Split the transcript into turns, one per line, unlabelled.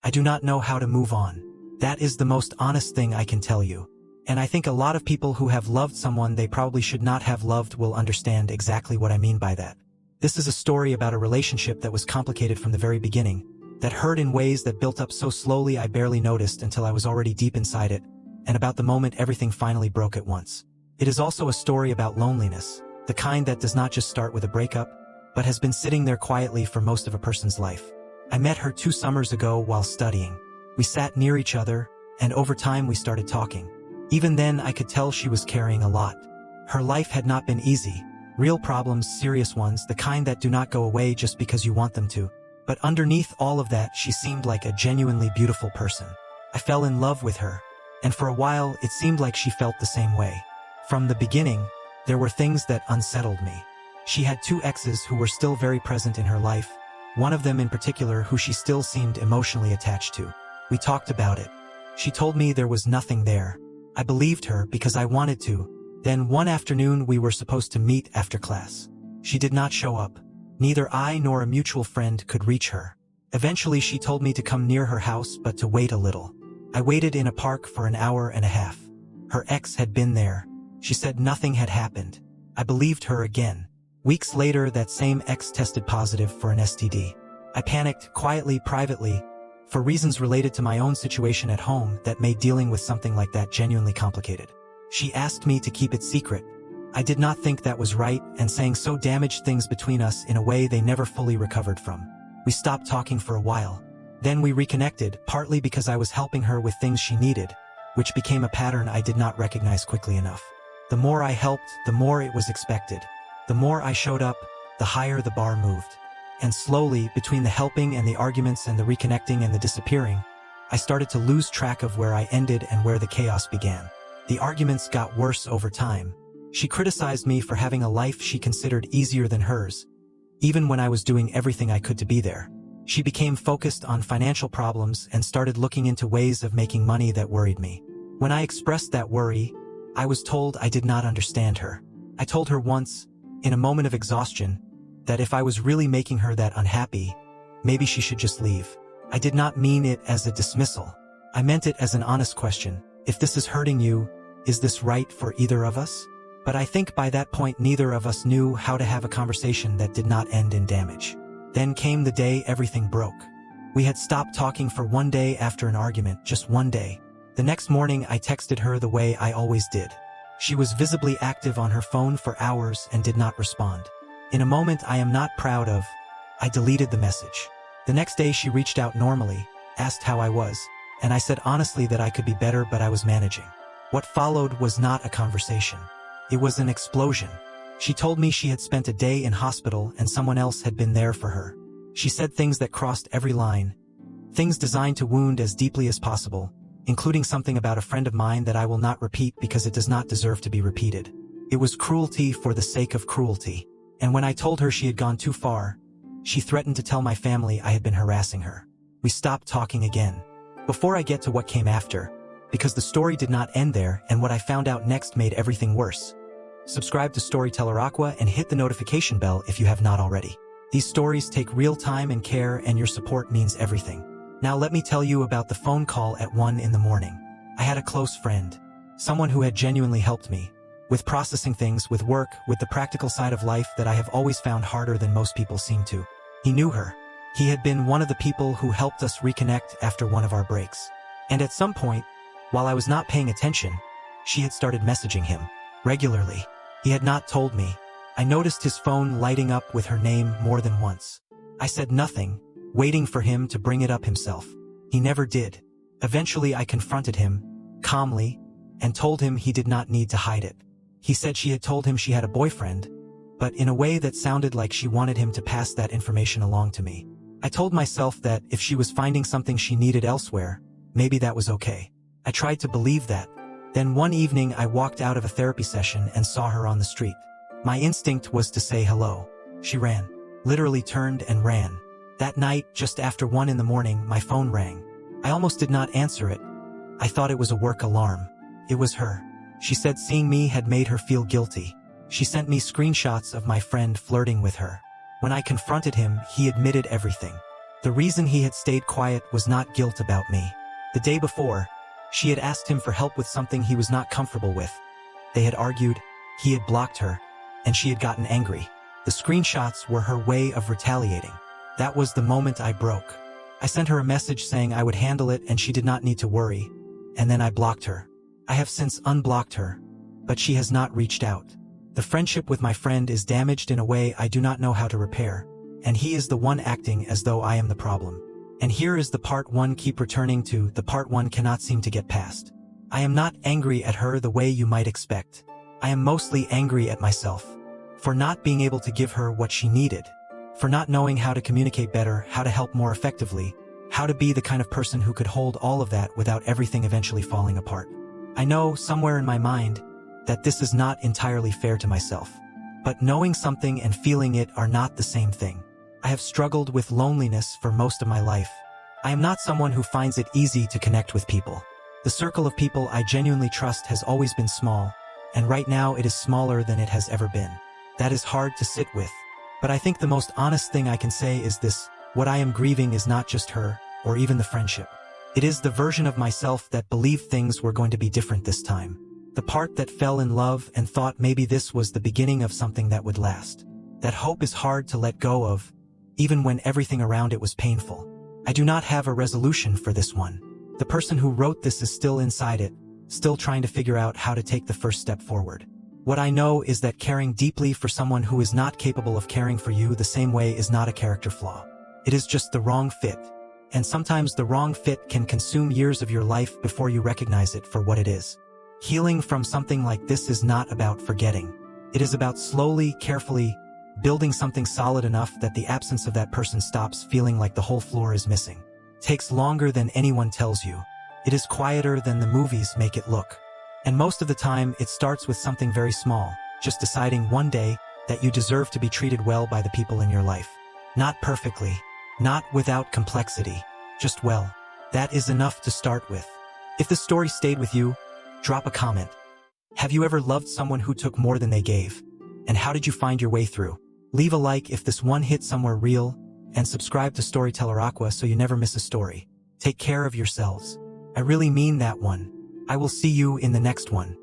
I do not know how to move on. That is the most honest thing I can tell you. And I think a lot of people who have loved someone they probably should not have loved will understand exactly what I mean by that. This is a story about a relationship that was complicated from the very beginning, that hurt in ways that built up so slowly I barely noticed until I was already deep inside it, and about the moment everything finally broke at once. It is also a story about loneliness, the kind that does not just start with a breakup, but has been sitting there quietly for most of a person's life. I met her 2 summers ago while studying. We sat near each other, and over time we started talking. Even then I could tell she was carrying a lot. Her life had not been easy. Real problems, serious ones, the kind that do not go away just because you want them to. But underneath all of that, she seemed like a genuinely beautiful person. I fell in love with her, and for a while it seemed like she felt the same way. From the beginning, there were things that unsettled me. She had 2 exes who were still very present in her life, one of them in particular who she still seemed emotionally attached to. We talked about it. She told me there was nothing there. I believed her because I wanted to. Then one afternoon we were supposed to meet after class. She did not show up. Neither I nor a mutual friend could reach her. Eventually she told me to come near her house but to wait a little. I waited in a park for an hour and a half. Her ex had been there. She said nothing had happened. I believed her again. Weeks later that same ex tested positive for an STD. I panicked quietly, privately, for reasons related to my own situation at home that made dealing with something like that genuinely complicated. She asked me to keep it secret. I did not think that was right, and saying so damaged things between us in a way they never fully recovered from. We stopped talking for a while. Then we reconnected, partly because I was helping her with things she needed, which became a pattern I did not recognize quickly enough. The more I helped, the more it was expected. The more I showed up, the higher the bar moved. And slowly, between the helping and the arguments and the reconnecting and the disappearing, I started to lose track of where I ended and where the chaos began. The arguments got worse over time. She criticized me for having a life she considered easier than hers, even when I was doing everything I could to be there. She became focused on financial problems and started looking into ways of making money that worried me. When I expressed that worry, I was told I did not understand her. I told her once, in a moment of exhaustion, that if I was really making her that unhappy, maybe she should just leave. I did not mean it as a dismissal. I meant it as an honest question. If this is hurting you, is this right for either of us? But I think by that point neither of us knew how to have a conversation that did not end in damage. Then came the day everything broke. We had stopped talking for 1 day after an argument, just 1 day. The next morning I texted her the way I always did. She was visibly active on her phone for hours and did not respond. In a moment I am not proud of, I deleted the message. The next day she reached out normally, asked how I was, and I said honestly that I could be better but I was managing. What followed was not a conversation. It was an explosion. She told me she had spent a day in hospital and someone else had been there for her. She said things that crossed every line. Things designed to wound as deeply as possible, including something about a friend of mine that I will not repeat because it does not deserve to be repeated. It was cruelty for the sake of cruelty. And when I told her she had gone too far, she threatened to tell my family I had been harassing her. We stopped talking again. Before I get to what came after, because the story did not end there and what I found out next made everything worse, subscribe to Storyteller Aqua and hit the notification bell if you have not already. These stories take real time and care, and your support means everything. Now let me tell you about the phone call at 1 in the morning. I had a close friend, someone who had genuinely helped me, with processing things, with work, with the practical side of life that I have always found harder than most people seem to. He knew her. He had been one of the people who helped us reconnect after one of our breaks. And at some point, while I was not paying attention, she had started messaging him regularly. He had not told me. I noticed his phone lighting up with her name more than once. I said nothing, waiting for him to bring it up himself. He never did. Eventually I confronted him, calmly, and told him he did not need to hide it. He said she had told him she had a boyfriend, but in a way that sounded like she wanted him to pass that information along to me. I told myself that if she was finding something she needed elsewhere, maybe that was okay. I tried to believe that. Then one evening I walked out of a therapy session and saw her on the street. My instinct was to say hello. She ran. Literally turned and ran. That night, just after 1 in the morning, my phone rang. I almost did not answer it. I thought it was a work alarm. It was her. She said seeing me had made her feel guilty. She sent me screenshots of my friend flirting with her. When I confronted him, he admitted everything. The reason he had stayed quiet was not guilt about me. The day before, she had asked him for help with something he was not comfortable with. They had argued, he had blocked her, and she had gotten angry. The screenshots were her way of retaliating. That was the moment I broke. I sent her a message saying I would handle it and she did not need to worry, and then I blocked her. I have since unblocked her, but she has not reached out. The friendship with my friend is damaged in a way I do not know how to repair, and he is the one acting as though I am the problem. And here is the part one keep returning to, the part one cannot seem to get past. I am not angry at her the way you might expect. I am mostly angry at myself. For not being able to give her what she needed. For not knowing how to communicate better, how to help more effectively, how to be the kind of person who could hold all of that without everything eventually falling apart. I know, somewhere in my mind, that this is not entirely fair to myself. But knowing something and feeling it are not the same thing. I have struggled with loneliness for most of my life. I am not someone who finds it easy to connect with people. The circle of people I genuinely trust has always been small, and right now it is smaller than it has ever been. That is hard to sit with. But I think the most honest thing I can say is this: what I am grieving is not just her, or even the friendship. It is the version of myself that believed things were going to be different this time. The part that fell in love and thought maybe this was the beginning of something that would last. That hope is hard to let go of, even when everything around it was painful. I do not have a resolution for this one. The person who wrote this is still inside it, still trying to figure out how to take the first step forward. What I know is that caring deeply for someone who is not capable of caring for you the same way is not a character flaw. It is just the wrong fit. And sometimes the wrong fit can consume years of your life before you recognize it for what it is. Healing from something like this is not about forgetting. It is about slowly, carefully, building something solid enough that the absence of that person stops feeling like the whole floor is missing. It takes longer than anyone tells you. It is quieter than the movies make it look. And most of the time, it starts with something very small, just deciding one day that you deserve to be treated well by the people in your life. Not perfectly, not without complexity, just well. That is enough to start with. If the story stayed with you, drop a comment. Have you ever loved someone who took more than they gave? And how did you find your way through? Leave a like if this one hit somewhere real, and subscribe to Storyteller Aqua so you never miss a story. Take care of yourselves. I really mean that one. I will see you in the next one.